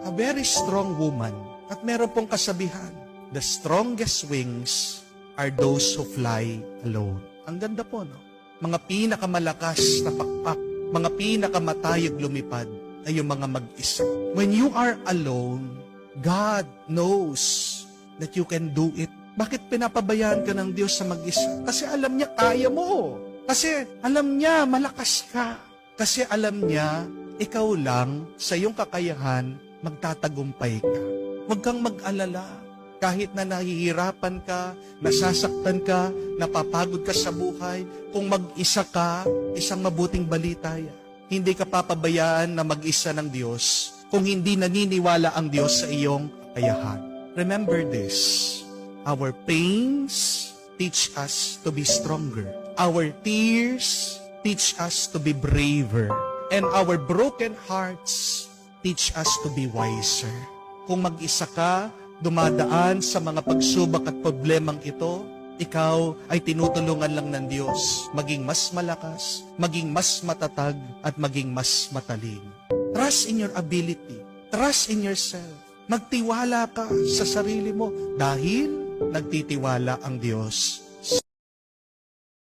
a very strong woman. At meron pong kasabihan, the strongest wings are those who fly alone. Ang ganda po, no? Mga pinakamalakas na pakpak, mga pinakamatayog lumipad ay yung mga mag-isa. When you are alone, God knows that you can do it. Bakit pinapabayaan ka ng Diyos sa mag-isa? Kasi alam niya kaya mo. Kasi alam niya malakas ka. Kasi alam niya ikaw lang sa iyong kakayahan magtatagumpay ka. Huwag kang mag-alala. Kahit na nahihirapan ka, nasasaktan ka, napapagod ka sa buhay, kung mag-isa ka, isang mabuting balita yan. Hindi ka papabayaan na mag-isa ng Diyos kung hindi naniniwala ang Diyos sa iyong kakayahan. Remember this, our pains teach us to be stronger. Our tears teach us to be braver. And our broken hearts teach us to be wiser. Kung mag-isa ka, dumadaan sa mga pagsubok at problemang ito, ikaw ay tinutulungan lang ng Diyos maging mas malakas, maging mas matatag, at maging mas mataling. Trust in your ability. Trust in yourself. Magtiwala ka sa sarili mo dahil nagtitiwala ang Diyos